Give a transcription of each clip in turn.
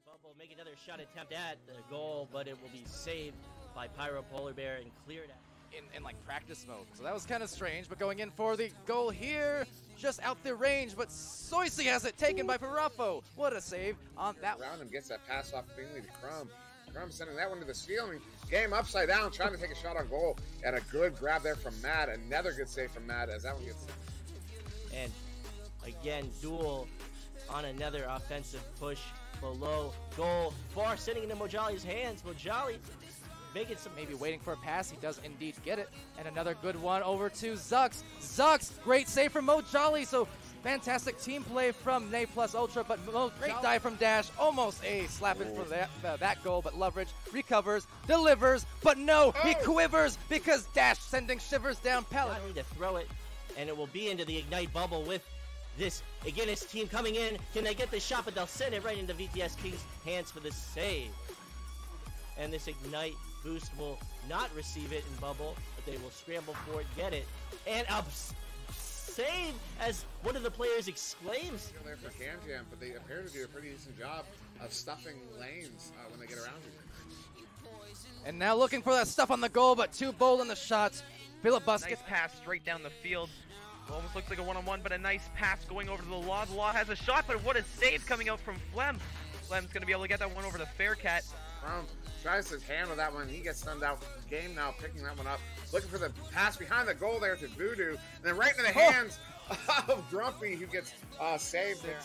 Bubble make another shot attempt at the goal, but it will be saved by Pyro Polar Bear and cleared out. In like practice mode, so that was kind of strange, but going in for the goal here, just out the range, but Soisy has it taken by Parafo. What a save on that. Around him, gets that pass off Bingley to Crumb. Crumb sending that one to the ceiling. Game upside down, trying to take a shot on goal, and a good grab there from Matt. Another good save from Matt as that one gets. And again, Duel on another offensive push below goal, far sitting into Mojali's hands. Mojali making some, maybe waiting for a pass. He does indeed get it. And another good one over to Zux. Zux, great save from Mojali. So fantastic team play from Nay Plus Ultra, but great dive from Dash. Almost a slap in for that goal, but Loveridge recovers, delivers, but no, he quivers because Dash sending shivers down Palidore. To throw it, and it will be into the Ignite bubble with this Ignis team coming in. Can they get the shot? But they'll send it right into VTS King's hands for the save. And this Ignite boost will not receive it in bubble, but they will scramble for it, get it, and save as one of the players exclaims. Still there for Cam Jam, but they appear to do a pretty decent job of stuffing lanes when they get around you. And now looking for that stuff on the goal, but too bold in the shots. Philip Busk. Nice pass straight down the field. Almost looks like a one-on-one, but a nice pass going over to the Law. The Law has a shot, but what a save coming out from Flem. Flem's going to be able to get that one over to Faircat. Tries to handle that one. He gets stunned out. Game now picking that one up. Looking for the pass behind the goal there to Voodoo. And then right into the hands of Grumpy, who gets saved there.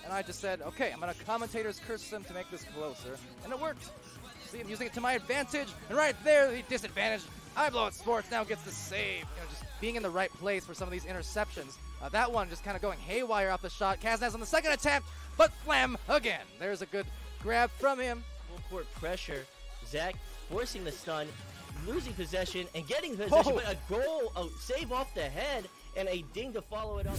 And I just said, okay, I'm going to commentator's curse system to make this closer. And it worked. See, I'm using it to my advantage. And right there, the disadvantage. I Blow It Sports now gets the save. You know, just being in the right place for some of these interceptions. That one just kind of going haywire off the shot. Kaznaz on the second attempt, but Flem again. There's a good grab from him. Full court pressure. Zach forcing the stun, losing possession, and getting possession, but a goal, a save off the head, and a ding to follow it up.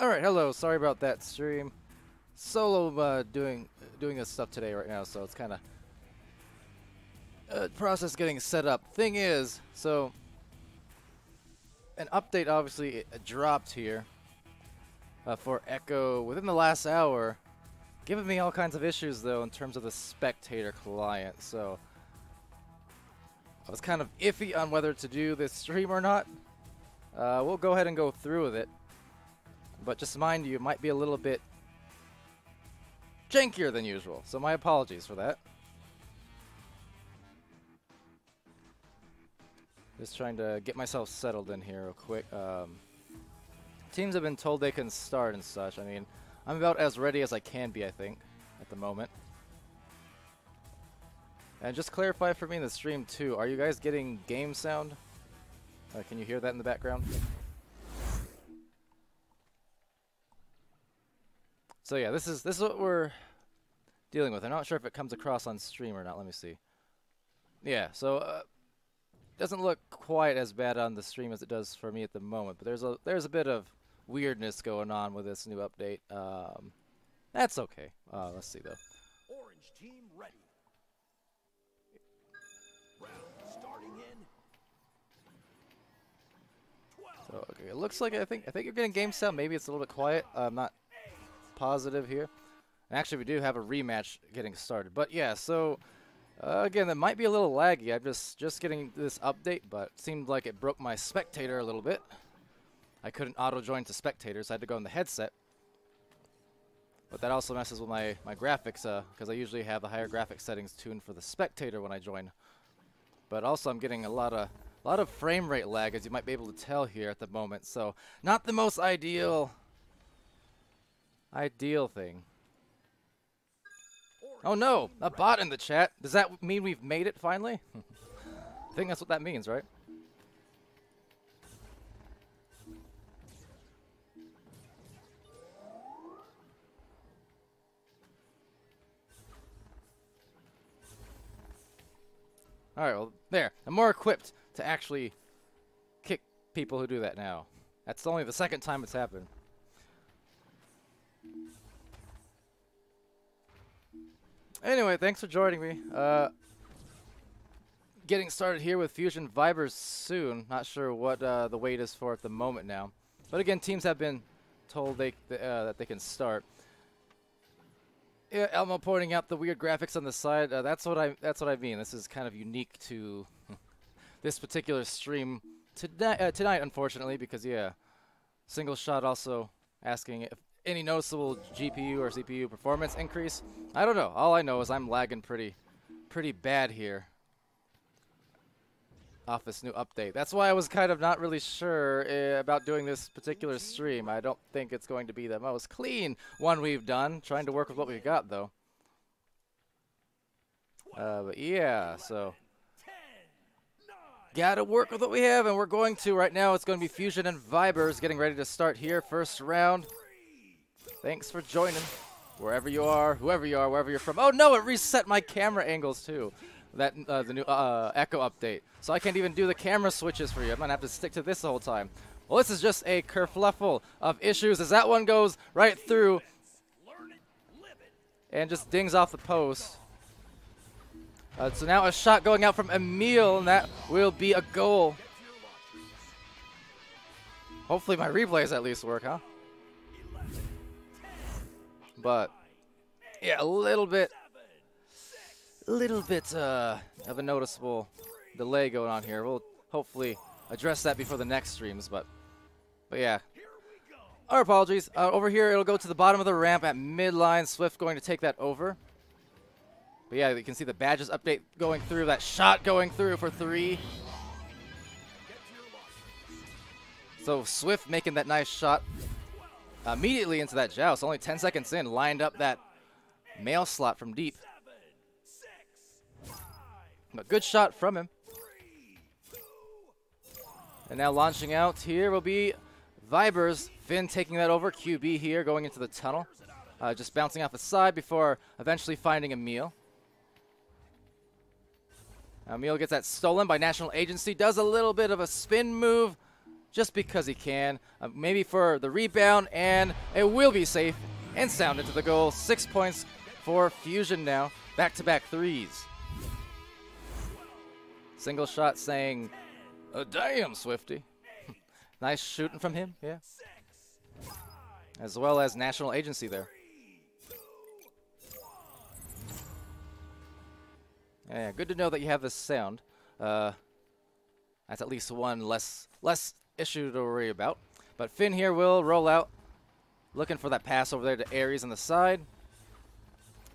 Alright, hello. Sorry about that stream. Solo doing this stuff today right now, so it's kind of process getting set up. Thing is, so an update obviously dropped here for Echo within the last hour, giving me all kinds of issues though in terms of the spectator client. So I was kind of iffy on whether to do this stream or not. We'll go ahead and go through with it, but just mind you, it might be a little bit jankier than usual, so my apologies for that. Just trying to get myself settled in here real quick. Teams have been told they can start and such. I mean, I'm about as ready as I can be, I think, at the moment. And just clarify for me in the stream too, are you guys getting game sound? Can you hear that in the background? So yeah, this is what we're dealing with. I'm not sure if it comes across on stream or not. Let me see. Yeah, so doesn't look quite as bad on the stream as it does for me at the moment, but there's a bit of weirdness going on with this new update. That's okay. Let's see though. Orange team ready. Round starting in. 12. So okay, it looks like I think you're getting game sound. Maybe it's a little bit quiet. I'm not positive here. And actually, we do have a rematch getting started. But yeah, so again, that might be a little laggy. I'm just getting this update, but it seemed like it broke my spectator a little bit. I couldn't auto-join to spectators. I had to go in the headset. But that also messes with my graphics, because I usually have the higher graphics settings tuned for the spectator when I join. But also, I'm getting a lot of frame rate lag, as you might be able to tell here at the moment. So, not the most ideal thing. Oh no, a bot in the chat. Does that mean we've made it finally? I think that's what that means, right? Alright, well, there. I'm more equipped to actually kick people who do that now. That's only the second time it's happened. Anyway, thanks for joining me. Getting started here with Fusion Vibers soon. Not sure what the wait is for at the moment now. But again, teams have been told that they can start. Yeah, Elmo pointing out the weird graphics on the side. That's what I mean. This is kind of unique to this particular stream tonight, unfortunately, because yeah, Single Shot also asking if any noticeable GPU or CPU performance increase. I don't know. All I know is I'm lagging pretty bad here off this new update. That's why I was kind of not really sure about doing this particular stream. I don't think it's going to be the most clean one we've done. Trying to work with what we've got, though. But yeah, so gotta work with what we have, and we're going to right now. It's going to be Fusion and Vibers getting ready to start here. First round. Thanks for joining, wherever you are, whoever you are, wherever you're from. Oh no, it reset my camera angles too. That the new Echo update, so I can't even do the camera switches for you. I'm gonna have to stick to this the whole time. Well, this is just a kerfluffle of issues as that one goes right through and just dings off the post. So now a shot going out from Emil, and that will be a goal. Hopefully my replays at least work, huh? But yeah, a little bit of a noticeable delay going on here. We'll hopefully address that before the next streams, but yeah. Our apologies. Over here, it'll go to the bottom of the ramp at midline. Swift going to take that over. But yeah, you can see the badges update going through. That shot going through for 3. So Swift making that nice shot immediately into that joust. Only 10 seconds in, lined up that mail slot from deep. But good shot from him. And now launching out here will be Vibers. Finn taking that over. QB here going into the tunnel. Just bouncing off the side before eventually finding Emil. Emil gets that stolen by National Agency. Does a little bit of a spin move. just because he can. Maybe for the rebound, and it will be safe and sound into the goal. 6 points for Fusion now. Back-to-back threes. Single shot saying, oh, damn, Swifty. Nice shooting from him, yeah. As well as National Agency there. Yeah, good to know that you have this sound. That's at least one less issue to worry about. But Finn here will roll out, looking for that pass over there to Aries on the side.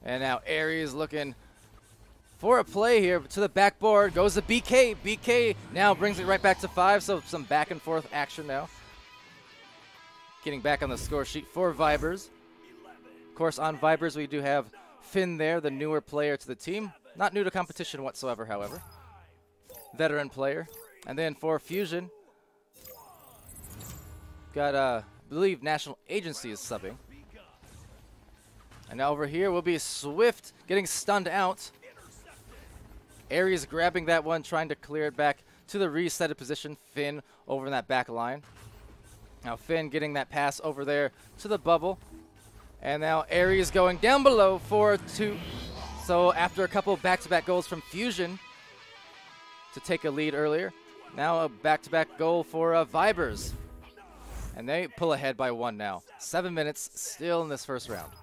And now Aries looking for a play here to the backboard. Goes to BK. BK now brings it right back to 5, so some back and forth action now. Getting back on the score sheet for Vibers. Of course, on Vibers, we do have Finn there, the newer player to the team. Not new to competition whatsoever, however. Veteran player. And then for Fusion, got, I believe, National Agency is subbing. And now over here will be Swift getting stunned out. Aries grabbing that one, trying to clear it back to the resetted position. Finn over in that back line. Now Finn getting that pass over there to the bubble. And now Aries going down below for 2. So after a couple of back-to-back goals from Fusion to take a lead earlier, now a back-to-back goal for Vibers. And they pull ahead by 1 now. 7 minutes still in this first round.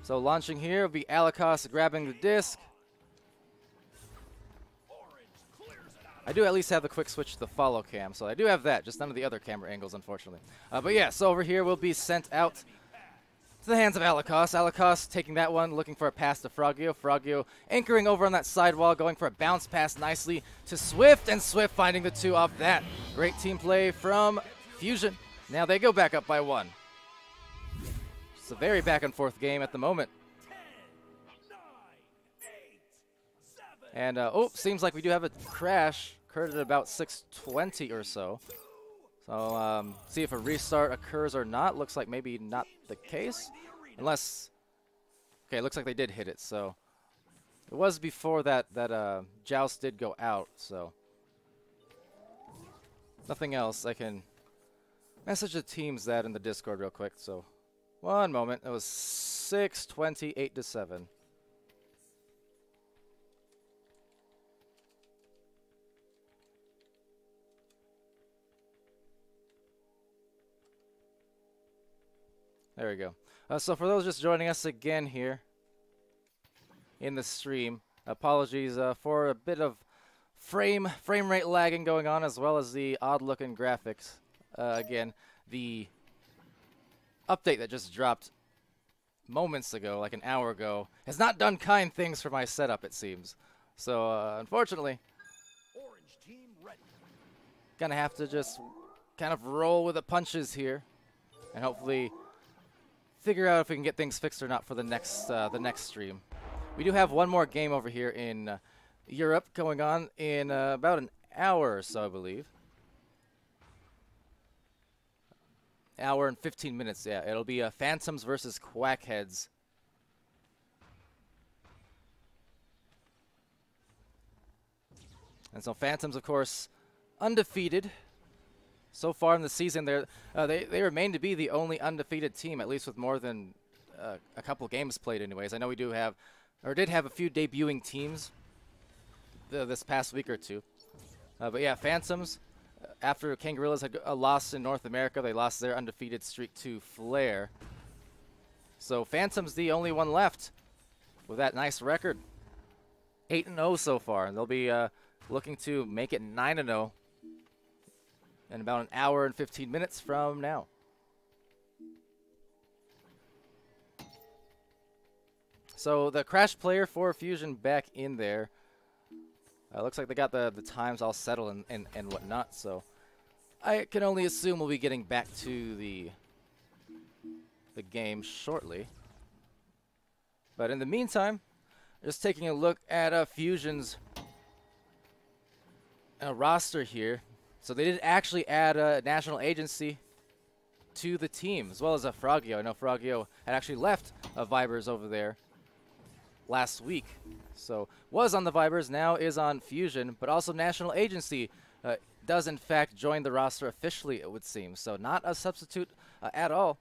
So launching here will be Alikos grabbing the disc. I do at least have the quick switch to the follow cam, so I do have that, just none of the other camera angles, unfortunately. But yeah, so over here will be sent out to the hands of Alikos. Alikos taking that one, looking for a pass to Frogio. Frogio anchoring over on that sidewall, going for a bounce pass nicely to Swift, and Swift finding the 2 off that. Great team play from Fusion. Now they go back up by 1. It's a very back and forth game at the moment. And, oh, seems like we do have a crash. Occurred at about 6:20 or so. So, see if a restart occurs or not. Looks like maybe not the case. Unless, okay, looks like they did hit it. So, it was before that Joust did go out. So, nothing else. I can message the teams that in the Discord real quick. So, one moment. It was 6:20, 8-7. There we go. So for those just joining us again here in the stream, apologies for a bit of frame rate lagging going on, as well as the odd-looking graphics. Again, the update that just dropped moments ago, like an hour ago, has not done kind things for my setup, it seems. So unfortunately, Orange team ready. gonna have to just kind of roll with the punches here, and hopefully figure out if we can get things fixed or not for the next stream. We do have one more game over here in Europe going on in about an hour or so, I believe. Hour and 15 minutes, yeah. It'll be Phantoms versus Quackheads. And so Phantoms, of course, undefeated. So far in the season, they remain to be the only undefeated team, at least with more than a couple games played anyways. I know we do have, or did have a few debuting teams this past week or two. But yeah, Phantoms, after Kangarillas had lost in North America, they lost their undefeated streak to Flair. So Phantoms the only one left with that nice record. 8-0 so far, and they'll be looking to make it 9-0. In about an hour and 15 minutes from now. So the crash player for Fusion back in there. Looks like they got the times all settled and whatnot. So I can only assume we'll be getting back to the game shortly. But in the meantime, just taking a look at Fusion's roster here. So they did actually add a National Agency to the team, as well as a Frogio. I know Frogio had actually left Vibers over there last week. So was on the Vibers, now is on Fusion, but also National Agency does in fact join the roster officially, it would seem. So not a substitute at all,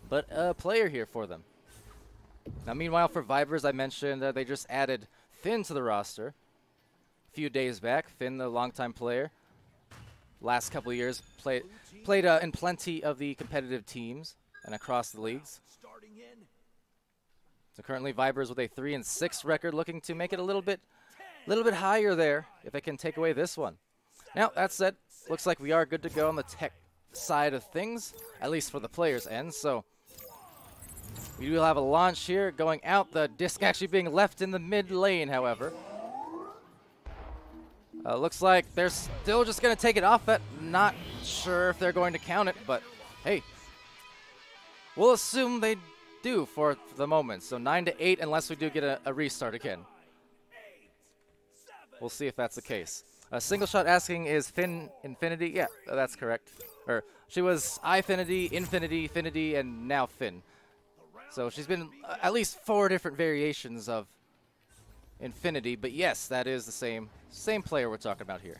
but a player here for them. Now meanwhile for Vibers, I mentioned they just added Finn to the roster a few days back. Finn, the longtime player, last couple of years played in plenty of the competitive teams and across the leagues. So currently Vibers with a 3-6 record, looking to make it a little bit higher there if they can take away this one. Now that said, looks like we are good to go on the tech side of things, at least for the players' end. So we will have a launch here going out, the disc actually being left in the mid lane, however. Looks like they're still just going to take it off it. Not sure if they're going to count it, but hey, we'll assume they do for the moment. So 9-8 unless we do get a restart again. We'll see if that's the case. Single shot asking, is Finn Infinity? Yeah, that's correct. Or she was Ifinity, Infinity, and now Finn. So she's been at least 4 different variations of Infinity, but yes, that is the same player we're talking about here.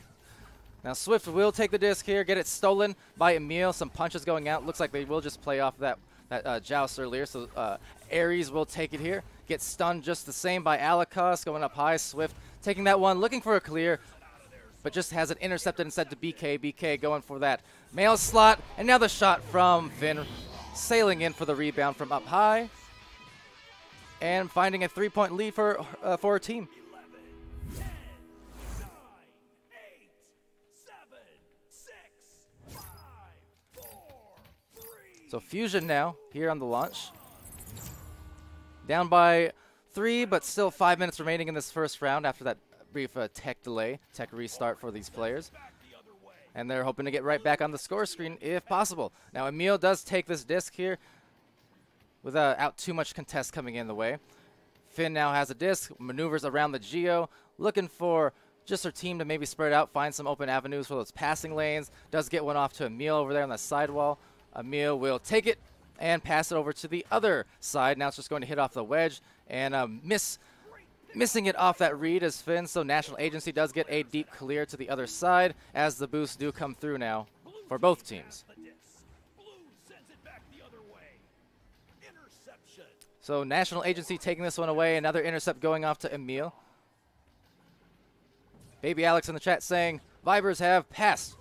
Now Swift will take the disc here, get it stolen by Emil. Some punches going out. Looks like they will just play off that joust earlier. So Ares will take it here. Gets stunned just the same by Alikos, going up high. Swift taking that one, looking for a clear, but just has it intercepted instead to BK. BK going for that mail slot, and now the shot from Finn, sailing in for the rebound from up high, and finding a 3-point lead for her team. So Fusion now here on the launch. Down by 3, but still 5 minutes remaining in this first round after that brief tech delay, tech restart for these players. And they're hoping to get right back on the score screen if possible. Now Emil does take this disc here without too much contest coming in the way. Finn now has a disc, maneuvers around the Geo, looking for just her team to maybe spread out, find some open avenues for those passing lanes. Does get one off to Emil over there on the sidewall. Emil will take it and pass it over to the other side. Now it's just going to hit off the wedge and missing it off that read as Finn. So National Agency does get a deep clear to the other side as the boosts do come through now for both teams. So National Agency taking this one away. Another intercept going off to Emil. Baby Alex in the chat saying, Vibers have passed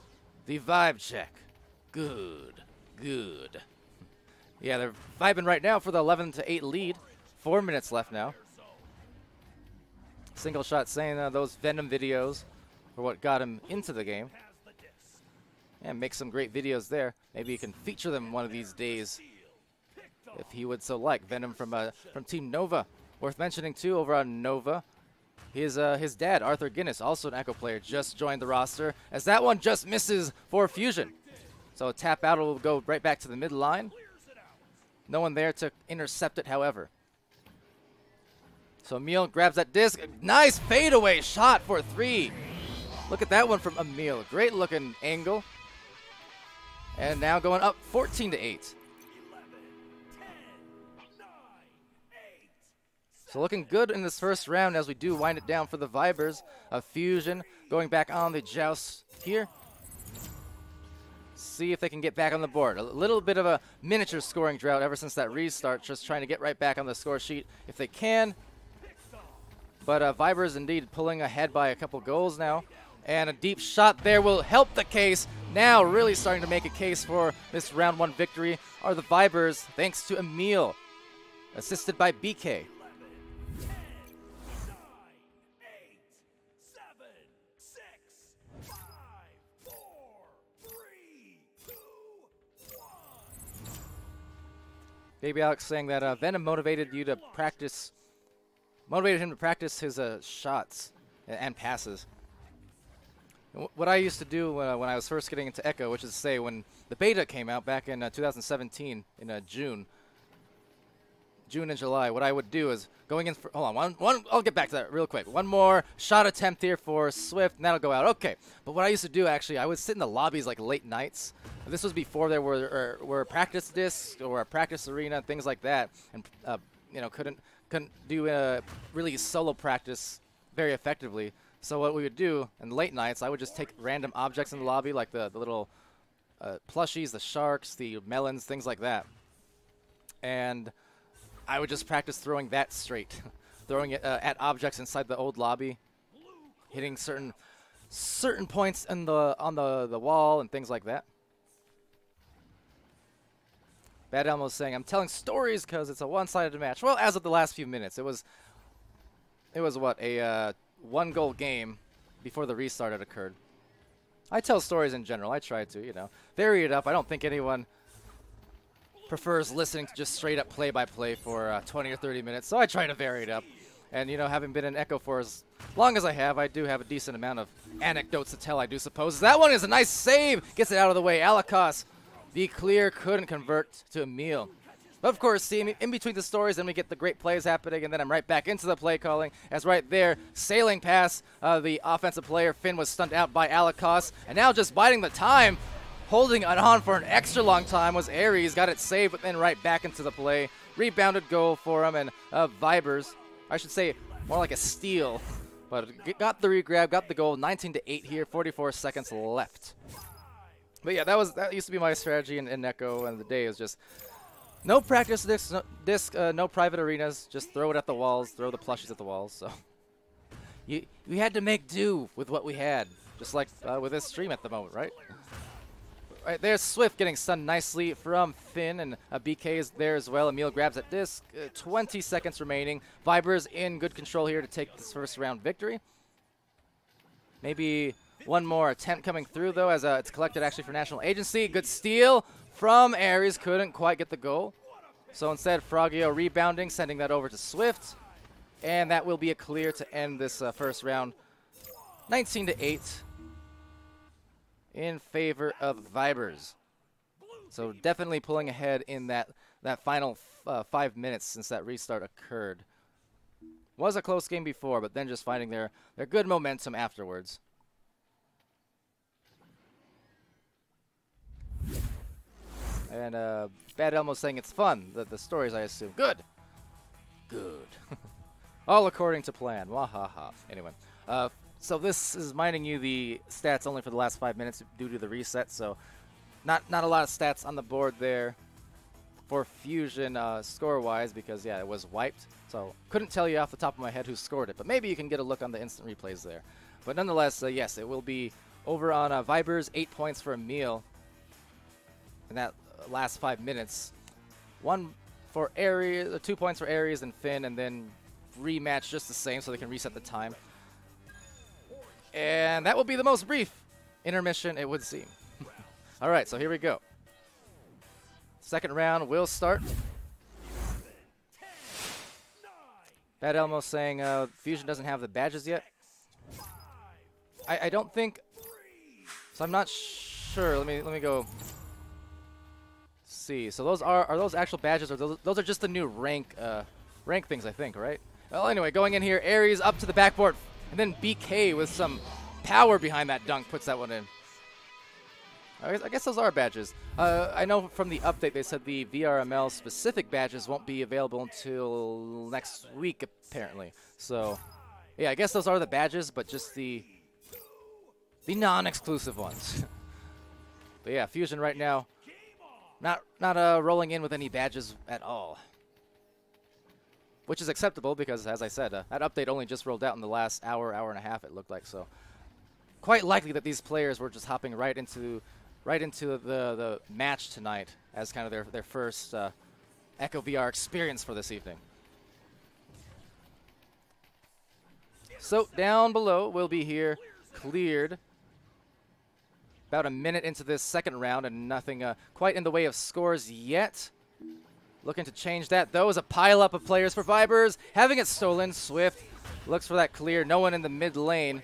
the vibe check. Good. Good. Yeah, they're vibing right now for the 11-8 lead. 4 minutes left now. Single shot saying those Venom videos were what got him into the game. And make some great videos there. Maybe you can feature them one of these days if he would so like. Venom from Team Nova. Worth mentioning too, over on Nova, his dad, Arthur Guinness, also an Echo player, just joined the roster, as that one just misses for Fusion. So a tap out will go right back to the midline. No one there to intercept it, however. So Emil grabs that disc. Nice fadeaway shot for 3. Look at that one from Emil. Great looking angle. And now going up 14-8. So looking good in this first round as we do wind it down for the Vibers of Fusion. Going back on the joust here. See if they can get back on the board. A little bit of a miniature scoring drought ever since that restart. Just trying to get right back on the score sheet if they can. But Vibers indeed pulling ahead by a couple goals now. And a deep shot there will help the case. Now really starting to make a case for this round 1 victory are the Vibers, thanks to Emil, assisted by BK. Baby Alex saying that Venom motivated him to practice his shots and passes. What I used to do when I was first getting into Echo, which is to say when the beta came out back in 2017 in June and July, what I would do is going in for, hold on, one, I'll get back to that real quick. One more shot attempt here for Swift, and that'll go out. Okay, but what I used to do actually, I would sit in the lobbies like late nights. This was before there were practice discs or a practice arena, things like that, and you know, couldn't do a really solo practice very effectively. So what we would do in late nights, I would just take random objects in the lobby, like the little plushies, the sharks, the melons, things like that. And I would just practice throwing that straight, throwing it at objects inside the old lobby, hitting certain points on the wall and things like that. Bad Elmo's saying, I'm telling stories because it's a one-sided match. Well, as of the last few minutes, it was what, a 1-goal game before the restart had occurred. I tell stories in general. I try to, you know, vary it up. I don't think anyone prefers listening to just straight-up play-by-play for 20 or 30 minutes, so I try to vary it up. And, you know, having been in Echo for as long as I have, I do have a decent amount of anecdotes to tell, I do suppose. That one is a nice save. Gets it out of the way. Alakos, the clear, couldn't convert to Emil. But of course, see, in between the stories, then we get the great plays happening, and then I'm right back into the play calling, as right there, sailing past the offensive player. Finn was stunned out by Alakos, and now just biding the time, holding it on for an extra long time was Ares. Got it saved, but then right back into the play. Rebounded goal for him, and Vibers, I should say more like a steal, but got the regrab, got the goal. 19-8 here, 44 seconds left. But yeah, that used to be my strategy in Echo, and the day is just no practice disc, no private arenas, just throw it at the walls, throw the plushies at the walls. So we had to make do with what we had, just like with this stream at the moment, right? Right there's Swift getting stunned nicely from Finn, and BK is there as well. Emil grabs that disc. 20 seconds remaining. Vibers in good control here to take this first round victory. Maybe one more attempt coming through, though, as it's collected actually for National Agency. Good steal from Ares. Couldn't quite get the goal. So instead, Frogio rebounding, sending that over to Swift. And that will be a clear to end this first round. 19-8 in favor of Vibers. So definitely pulling ahead in that final 5 minutes since that restart occurred. Was a close game before, but then just finding their good momentum afterwards. And Bad Elmo saying it's fun. The stories, I assume. Good. Good. All according to plan. Wahaha. Anyway, so this is minding you the stats only for the last 5 minutes due to the reset. So not a lot of stats on the board there for Fusion score-wise because, yeah, it was wiped. So couldn't tell you off the top of my head who scored it. But maybe you can get a look on the instant replays there. But nonetheless, yes, it will be over on Vibers. 8 points for Emil in that last 5 minutes. 1 for Ares, 2 points for Ares and Finn, and then rematch just the same so they can reset the time. And that will be the most brief intermission, it would seem. All right, so here we go. Second round will start. Bad Elmo saying Fusion doesn't have the badges yet. I don't think, so I'm not sure. Let me go see. So those are those actual badges, or those are just the new rank things, I think, right? Well, anyway, going in here, Ares up to the backboard, and then BK with some power behind that dunk puts that one in. I guess those are badges. I know from the update they said the VRML specific badges won't be available until next week, apparently. So, yeah, I guess those are the badges, but just the non-exclusive ones. But yeah, Fusion right now, not rolling in with any badges at all. Which is acceptable because, as I said, that update only just rolled out in the last hour and a half, it looked like. So, quite likely that these players were just hopping right into the match tonight as kind of their first Echo VR experience for this evening. So down below will be here cleared. About a minute into this second round and nothing quite in the way of scores yet. Looking to change that though is a pile-up of players for Vibers. Having it stolen, Swift looks for that clear. No one in the mid lane.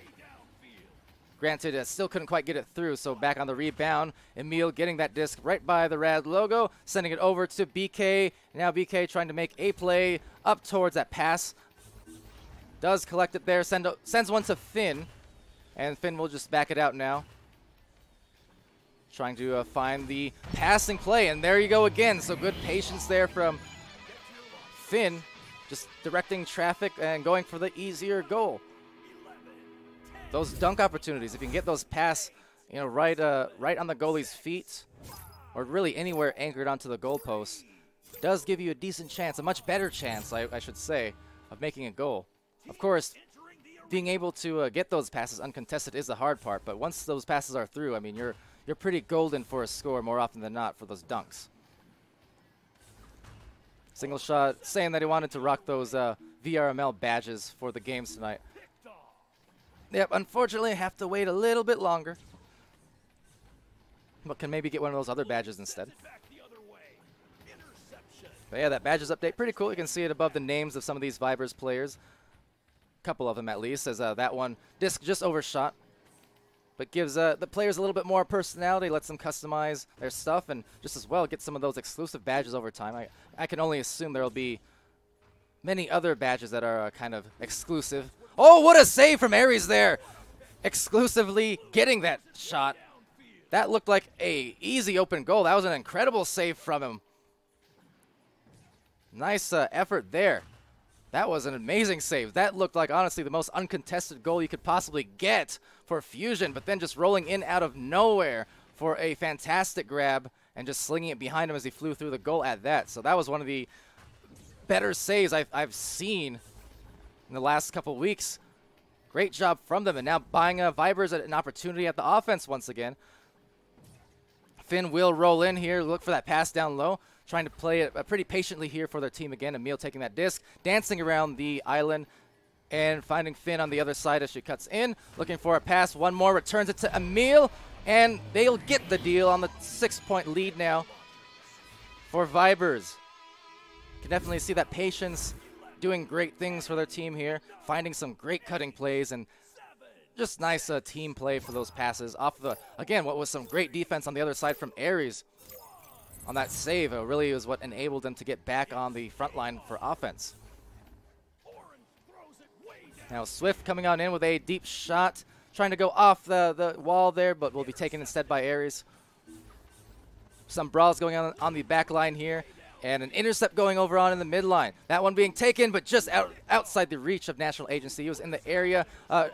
Granted, still couldn't quite get it through, so back on the rebound. Emil getting that disc right by the Rad logo, sending it over to BK. Now BK trying to make a play up towards that pass. Does collect it there, sends one to Finn, and Finn will just back it out now. Trying to find the passing play, and there you go again. So good patience there from Finn. just directing traffic and going for the easier goal. Those dunk opportunities, if you can get those pass, you know, right on the goalie's feet, or really anywhere anchored onto the goalpost, does give you a decent chance, a much better chance, I should say, of making a goal. Of course, being able to get those passes uncontested is the hard part, but once those passes are through, I mean, you're pretty golden for a score more often than not for those dunks. Single Shot saying that he wanted to rock those VRML badges for the games tonight. Yep, unfortunately, I have to wait a little bit longer, but can maybe get one of those other badges instead. But yeah, that badges update, pretty cool. You can see it above the names of some of these Vibers players. A couple of them at least, as that one disc just overshot. But gives the players a little bit more personality, lets them customize their stuff, and just as well get some of those exclusive badges over time. I can only assume there will be many other badges that are kind of exclusive. Oh, what a save from Aries there! Exclusively getting that shot. That looked like a easy open goal. That was an incredible save from him. Nice effort there. That was an amazing save. That looked like, honestly, the most uncontested goal you could possibly get for Fusion, but then just rolling in out of nowhere for a fantastic grab and just slinging it behind him as he flew through the goal at that. So that was one of the better saves I've seen in the last couple weeks. Great job from them, and now buying Vibers an opportunity at the offense once again. Finn will roll in here, look for that pass down low, trying to play it pretty patiently here for their team again. Emil taking that disc, dancing around the island, and finding Finn on the other side as she cuts in, looking for a pass. One more, returns it to Emil, and they'll get the deal on the 6-point lead now for Vibers. Can definitely see that patience doing great things for their team here, finding some great cutting plays, and just nice team play for those passes off the, again, what was some great defense on the other side from Aries on that save. Really was what enabled them to get back on the front line for offense. Now Swift coming on in with a deep shot, trying to go off the wall there, but will be taken instead by Aries. Some brawls going on the back line here, and an intercept going over on in the midline. That one being taken, but just outside the reach of National Agency. He was in the area.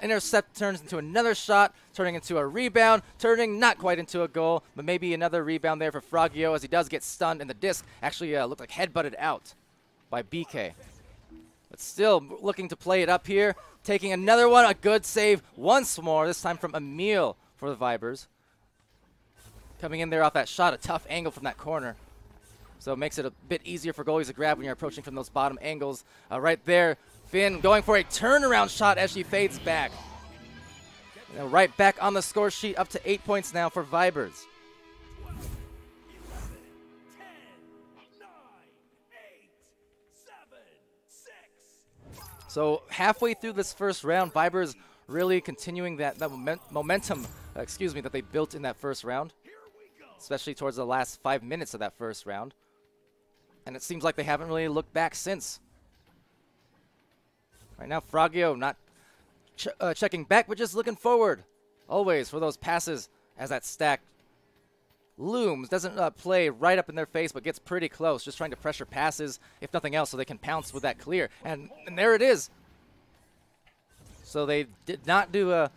Intercept turns into another shot, turning into a rebound, turning not quite into a goal, but maybe another rebound there for Frogio as he does get stunned, and the disc actually looked like head-butted out by BK. But still looking to play it up here, taking another one, a good save once more, this time from Emil for the Vibers. Coming in there off that shot, a tough angle from that corner. So it makes it a bit easier for goalies to grab when you're approaching from those bottom angles. Right there, Finn going for a turnaround shot as she fades back. Right back on the score sheet, up to 8 points now for Vibers. 11, 10, 9, 8, 7, 6. So halfway through this first round, Vibers really continuing that momentum, that they built in that first round, especially towards the last 5 minutes of that first round. And it seems like they haven't really looked back since. Right now, Frogio not checking back, but just looking forward. Always for those passes as that stack looms. Doesn't play right up in their face, but gets pretty close. Just trying to pressure passes, if nothing else, so they can pounce with that clear. And there it is. So they did not do or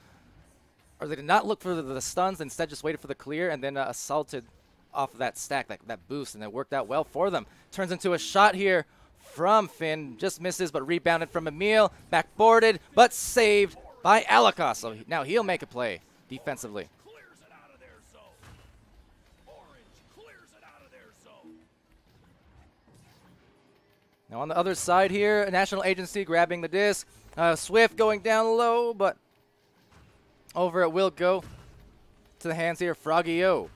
they did not look for the stuns, instead just waited for the clear and then assaulted off of that stack, that boost, and it worked out well for them. Turns into a shot here from Finn. Just misses, but rebounded from Emil. Backboarded, but saved by Alakos. So now he'll make a play defensively. Clears it out of their zone. Orange clears it out of their zone. Now on the other side here, National Agency grabbing the disc. Swift going down low, but over it will go to the hands here. Frogio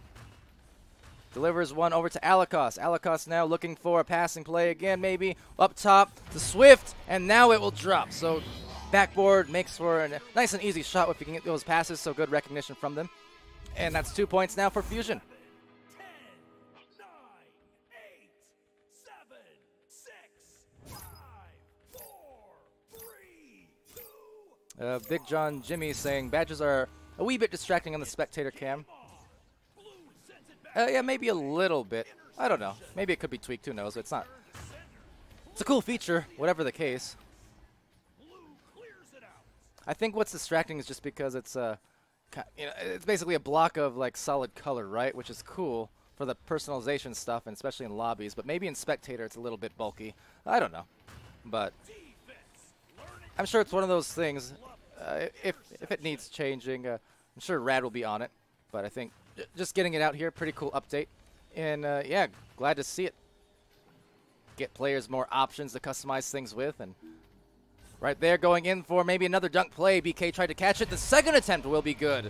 delivers one over to Alakos. Alakos now looking for a passing play again, maybe up top to Swift, and now it will drop. So backboard makes for a nice and easy shot if you can get those passes, so good recognition from them. And that's 2 points now for Fusion. 10, 9, 8, 7, 6, 5, 4, 3, 2. Big John Jimmy saying badges are a wee bit distracting on the spectator cam. Yeah, maybe a little bit. I don't know. Maybe it could be tweaked. Who knows? It's It's a cool feature, whatever the case. I think what's distracting is just because it's it's basically a block of like solid color, right? Which is cool for the personalization stuff, and especially in lobbies. But maybe in spectator, it's a little bit bulky. I don't know, but I'm sure it's one of those things. If it needs changing, I'm sure Rad will be on it. But I think just getting it out here, pretty cool update, and yeah, glad to see it. Get players more options to customize things with, and right there going in for maybe another dunk play. BK tried to catch it. The second attempt will be good.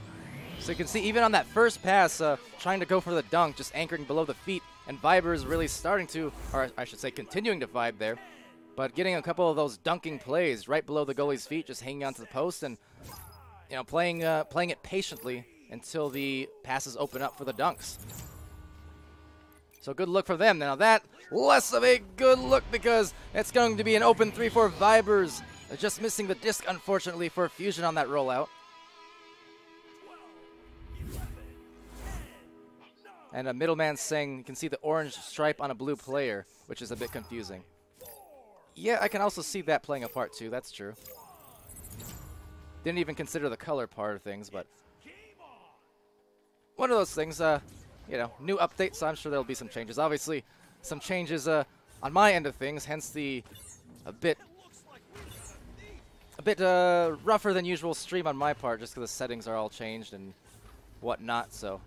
So you can see even on that first pass, trying to go for the dunk, just anchoring below the feet, and Viber's really starting to, or I should say continuing to vibe there, but getting a couple of those dunking plays right below the goalie's feet, just hanging onto the post and playing it patiently until the passes open up for the dunks. So good look for them. Now that, less of a good look because it's going to be an open 3 for Vibers. Just missing the disc, unfortunately, for Fusion on that rollout. And a middleman saying you can see the orange stripe on a blue player, which is a bit confusing. Yeah, I can also see that playing a part too. That's true. Didn't even consider the color part of things, but one of those things, new update, so I'm sure there'll be some changes. Obviously, some changes on my end of things, hence the a bit rougher than usual stream on my part, just because the settings are all changed and whatnot. So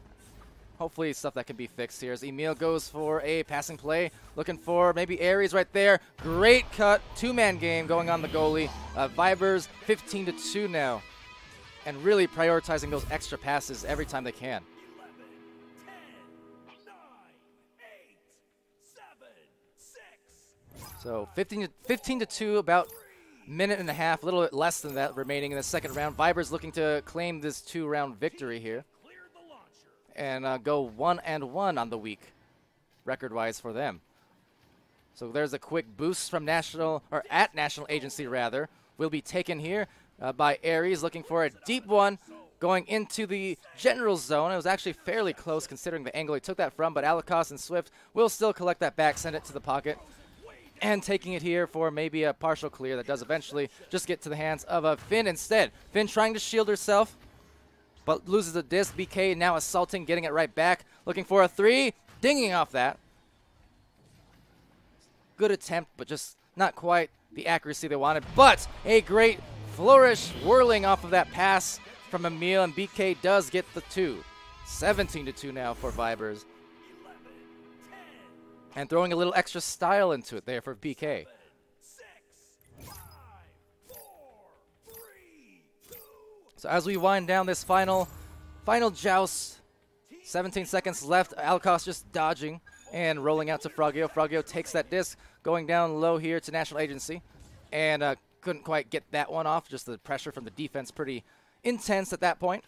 hopefully stuff that can be fixed here as Emil goes for a passing play, looking for maybe Aries right there. Great cut, two-man game going on the goalie. Vibers 15-2 now, and really prioritizing those extra passes every time they can. So 15-2, about a minute and a half, a little bit less than that remaining in the second round. Vibers looking to claim this 2-round victory here and go 1-1 on the week, record-wise for them. So there's a quick boost from National Agency rather. Will be taken here by Aries, looking for a deep one going into the general zone. It was actually fairly close considering the angle he took that from, but Alikos and Swift will still collect that back, send it to the pocket. And taking it here for maybe a partial clear that does eventually just get to the hands of Finn instead. Finn trying to shield herself, but loses the disc. BK now assaulting, getting it right back. Looking for a 3, dinging off that. Good attempt, but just not quite the accuracy they wanted. But a great flourish whirling off of that pass from Emil, and BK does get the 2. 17-2 now for Vibers. And throwing a little extra style into it there for BK. So as we wind down this final joust, 17 seconds left. Alikos just dodging and rolling out to Frogio. Frogio takes that disc, going down low here to National Agency. And couldn't quite get that one off. Just the pressure from the defense pretty intense at that point.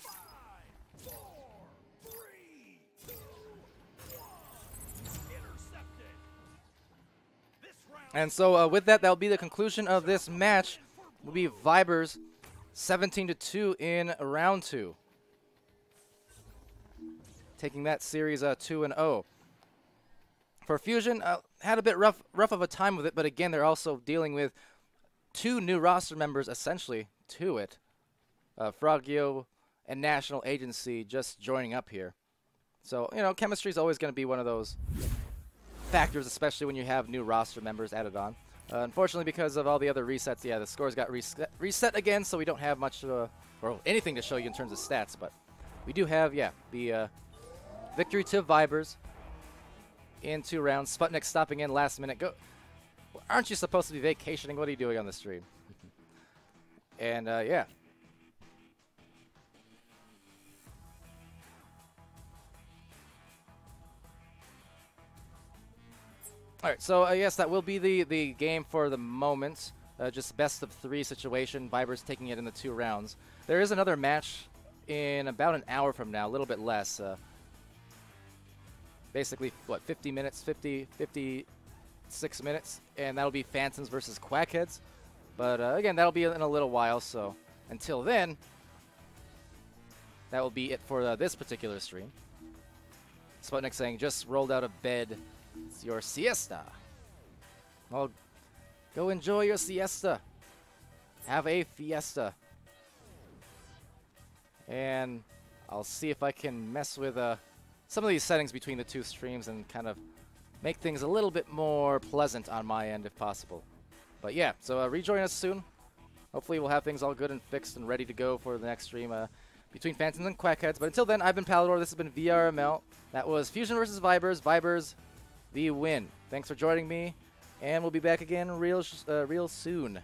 And so with that, that'll be the conclusion of this match. Will be Vibers 17-2 in round 2. Taking that series 2-0. For Fusion, had a bit rough of a time with it, but again, they're also dealing with 2 new roster members essentially to it. Frogio and National Agency just joining up here. So, chemistry is always going to be one of those factors, especially when you have new roster members added on. Unfortunately, because of all the other resets, yeah, the scores got reset again, so we don't have much or anything to show you in terms of stats, but we do have, yeah, the victory to Vibers in 2 rounds. Sputnik stopping in last minute. Go! Aren't you supposed to be vacationing? What are you doing on the stream? And, yeah. All right, so yes, that will be the game for the moment. Just best of 3 situation. Vibers taking it in the 2 rounds. There is another match in about an hour from now, a little bit less. Basically, what, 50 minutes, 56 minutes, and that'll be Phantoms versus Quackheads. But again, that'll be in a little while, so until then, that will be it for this particular stream. Sputnik saying, just rolled out of bed. It's your siesta. Well, Go enjoy your siesta. Have a fiesta. And I'll see if I can mess with some of these settings between the two streams and kind of make things a little bit more pleasant on my end if possible. But yeah, so rejoin us soon. Hopefully we'll have things all good and fixed and ready to go for the next stream between Phantoms and Quackheads. But until then, I've been Palidore. This has been VRML. That was Fusion versus Vibers. Vibers, the win. Thanks for joining me, and we'll be back again real soon.